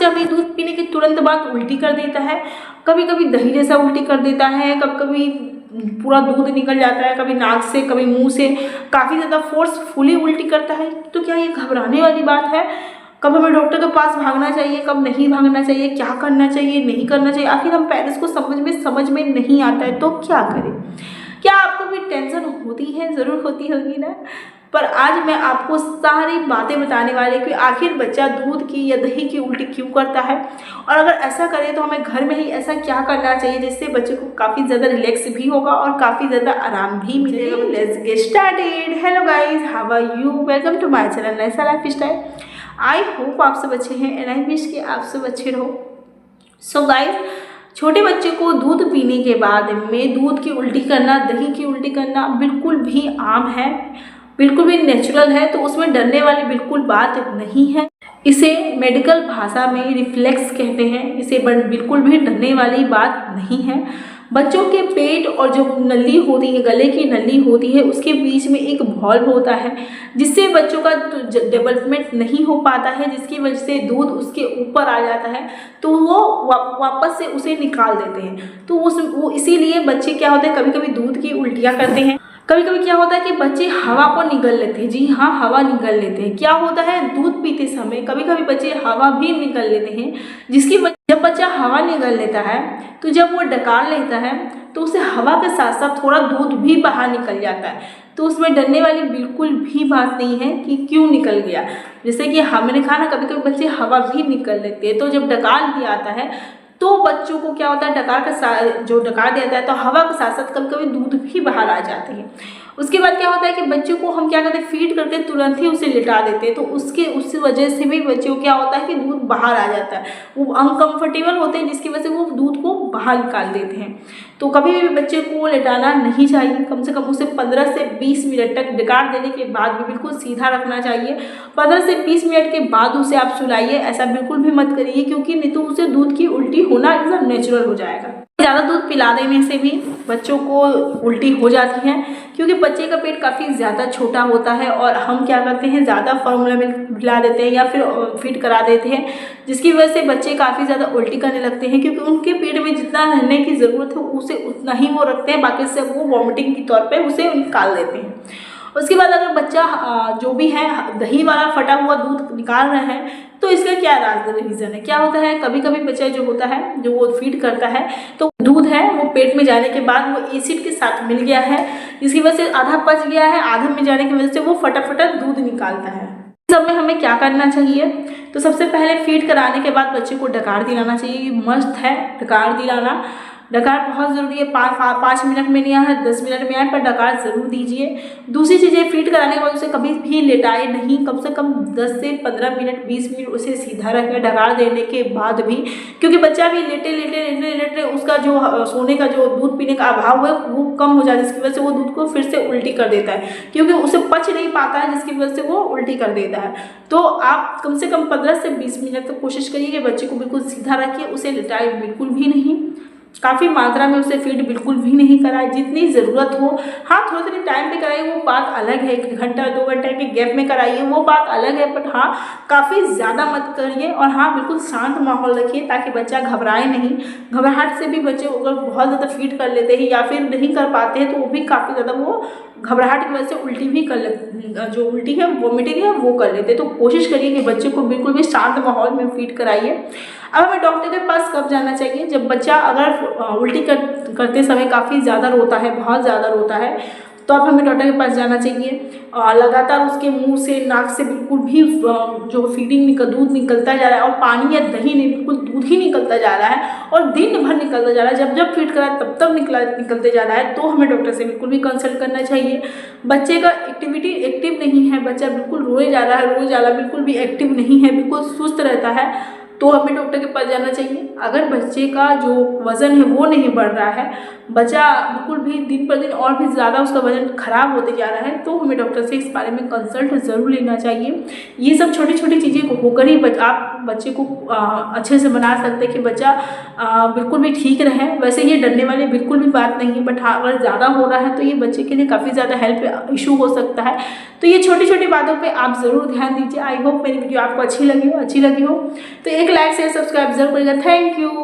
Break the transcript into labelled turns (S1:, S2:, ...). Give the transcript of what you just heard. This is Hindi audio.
S1: बच्चा भी दूध पीने के तुरंत बाद उल्टी कर देता है, कभी कभी दही जैसा उल्टी कर देता है, कभी कभी पूरा दूध निकल जाता है, कभी नाक से कभी मुंह से, काफ़ी ज़्यादा फोर्सफुली उल्टी करता है। तो क्या ये घबराने वाली बात है? कब हमें डॉक्टर के पास भागना चाहिए, कब नहीं भागना चाहिए, क्या करना चाहिए, नहीं करना चाहिए? आखिर हम पेरेंट्स को समझ में नहीं आता है तो क्या करें? क्या आपको भी टेंशन होती है? ज़रूर होती होगी ना। पर आज मैं आपको सारी बातें बताने वाली कि आखिर बच्चा दूध की या दही की उल्टी क्यों करता है, और अगर ऐसा करे तो हमें घर में ही ऐसा क्या करना चाहिए जिससे बच्चे को काफ़ी ज़्यादा रिलैक्स भी होगा और काफ़ी ज़्यादा आराम भी मिलेगा। Let's get started. Hello guys, how are you? Welcome to my channel नैसा लाइफ स्टाइल। आई होप आप सब अच्छे हैं एंड आई विश कि आप सब अच्छे रहो। सो गाइस, छोटे बच्चे को दूध पीने के बाद में दूध की उल्टी करना, दही की उल्टी करना बिल्कुल भी आम है, बिल्कुल भी नेचुरल है, तो उसमें डरने वाली बिल्कुल बात नहीं है। इसे मेडिकल भाषा में रिफ्लेक्स कहते हैं। इसे बिल्कुल भी डरने वाली बात नहीं है। बच्चों के पेट और जो नली होती है, गले की नली होती है, उसके बीच में एक वॉल्व होता है जिससे बच्चों का डेवलपमेंट नहीं हो पाता है, जिसकी वजह से दूध उसके ऊपर आ जाता है, तो वो वापस से उसे निकाल देते हैं। तो वो इसीलिए बच्चे क्या होते हैं, कभी कभी दूध की उल्टियाँ करते हैं। कभी कभी क्या होता है कि बच्चे हवा को निगल लेते हैं। जी हाँ, हवा निगल लेते हैं। क्या होता है, दूध पीते समय कभी कभी बच्चे हवा भी निगल लेते हैं, जिसकी वजह जब बच्चा हवा निगल लेता है तो जब वो डकार लेता है तो उसे हवा के साथ साथ थोड़ा दूध भी बाहर निकल जाता है। तो उसमें डरने वाली बिल्कुल भी बात नहीं है कि क्यों निकल गया। जैसे कि हमने कहा ना, कभी कभी बच्चे हवा भी निकल लेते हैं, तो जब डकार भी आता है तो बच्चों को क्या होता है, जो डकार देता है तो हवा के साथ साथ कभी कभी दूध भी बाहर आ जाते हैं। उसके बाद क्या होता है कि बच्चों को हम क्या करते हैं, फीड करके तुरंत ही उसे लिटा देते हैं, तो उस वजह से भी बच्चों को क्या होता है कि दूध बाहर आ जाता है। वो अनकंफर्टेबल होते हैं जिसकी वजह से वो दूध को बाहर निकाल देते हैं। तो कभी भी बच्चे को लिटाना नहीं चाहिए। कम से कम उसे 15 से 20 मिनट तक डकार देने के बाद भी बिल्कुल सीधा रखना चाहिए। 15 से 20 मिनट के बाद उसे आप सुलाइए। ऐसा बिल्कुल भी मत करिए, क्योंकि नहीं तो उसे दूध की उल्टी होना एकदम नेचुरल हो जाएगा। ज़्यादा दूध पिला देने से भी बच्चों को उल्टी हो जाती है, क्योंकि बच्चे का पेट काफ़ी ज़्यादा छोटा होता है और हम क्या करते हैं, ज़्यादा फॉर्मूला मिल्क पिला देते हैं या फिर फीड करा देते हैं, जिसकी वजह से बच्चे काफ़ी ज़्यादा उल्टी करने लगते हैं, क्योंकि उनके पेट में जितना रहने की ज़रूरत है उसे उतना ही वो रखते हैं, बाकी से वो वॉमिटिंग के तौर पर उसे निकाल देते हैं। उसके बाद अगर बच्चा जो भी है दही वाला फटा हुआ दूध निकाल रहे हैं तो इसका क्या रीज़न है? क्या होता है, कभी कभी बच्चा जो होता है, जो वो फीड करता है, तो दूध है वो पेट में जाने के बाद वो एसिड के साथ मिल गया है, जिसकी वजह से आधा पच गया है, आधा में जाने की वजह से वो फटाफट दूध निकालता है। इस सब में हमें क्या करना चाहिए? तो सबसे पहले फीड कराने के बाद बच्चे को डकार दिलाना चाहिए। मस्त है डकार दिलाना। डकार बहुत ज़रूरी है। 5 मिनट में नहीं आए, 10 मिनट में आए, पर डकार ज़रूर दीजिए। दूसरी चीज़ें, फीड कराने के बाद उसे कभी भी लेटाए नहीं। कम से कम 10 से 15 मिनट, 20 मिनट उसे सीधा रखें डकार देने के बाद भी, क्योंकि बच्चा भी लेटे उसका जो सोने का जो दूध पीने का अभाव है वो कम हो जाता है, जिसकी वजह से वो दूध को फिर से उल्टी कर देता है, क्योंकि उसे पच नहीं पाता है, जिसकी वजह से वो उल्टी कर देता है। तो आप कम से कम 15 से 20 मिनट तक कोशिश करिए कि बच्चे को बिल्कुल सीधा रखिए, उसे लेटाए बिल्कुल भी नहीं, काफ़ी मात्रा में उसे फीड बिल्कुल भी नहीं कराए, जितनी ज़रूरत हो। हाँ, थोड़े टाइम पे कराइए, वो बात अलग है। 1 घंटा 2 घंटे के गैप में कराइए, वो बात अलग है, बट हाँ काफ़ी ज़्यादा मत करिए। और हाँ, बिल्कुल शांत माहौल रखिए ताकि बच्चा घबराए नहीं। घबराहट से भी बच्चे अगर बहुत ज़्यादा फीड कर लेते हैं या फिर नहीं कर पाते हैं तो वो भी काफ़ी ज़्यादा वो घबराहट की वजह से उल्टी भी कर लेते, जो उल्टी है वॉमिटिंग है वो कर लेते हैं। तो कोशिश करिए कि बच्चे को बिल्कुल भी शांत माहौल में फीड कराइए। अब हमें डॉक्टर के पास कब जाना चाहिए? जब बच्चा अगर उल्टी करते समय काफ़ी ज़्यादा रोता है, बहुत ज़्यादा रोता है, तो अब हमें डॉक्टर के पास जाना चाहिए। लगातार उसके मुंह से, नाक से बिल्कुल भी जो फीडिंग दूध निकलता जा रहा है, और पानी या दही नहीं, बिल्कुल दूध ही निकलता जा रहा है और दिन भर निकलता जा रहा है, जब फीड करा तब तब निकलते जा रहा है, तो हमें डॉक्टर से बिल्कुल भी कंसल्ट करना चाहिए। बच्चे का एक्टिव नहीं है, बच्चा बिल्कुल रोए जा रहा है, बिल्कुल भी एक्टिव नहीं है, बिल्कुल सुस्त रहता है, तो हमें डॉक्टर के पास जाना चाहिए। अगर बच्चे का जो वज़न है वो नहीं बढ़ रहा है, बच्चा बिल्कुल भी दिन पर दिन और भी ज़्यादा उसका वज़न खराब होते जा रहा है, तो हमें डॉक्टर से इस बारे में कंसल्ट ज़रूर लेना चाहिए। ये सब छोटी छोटी चीज़ें होकर ही आप बच्चे को अच्छे से बना सकते हैं कि बच्चा बिल्कुल भी ठीक रहे। वैसे ये डरने वाली बिल्कुल भी बात नहीं है, बट हाँ अगर ज़्यादा हो रहा है तो ये बच्चे के लिए काफ़ी ज़्यादा हेल्थ इशू हो सकता है। तो ये छोटी छोटी बातों पर आप ज़रूर ध्यान दीजिए। आई होप मेरी वीडियो आपको अच्छी लगी हो। तो चैनल को लाइक शेयर सब्सक्राइब जरूर करिएगा। Thank you.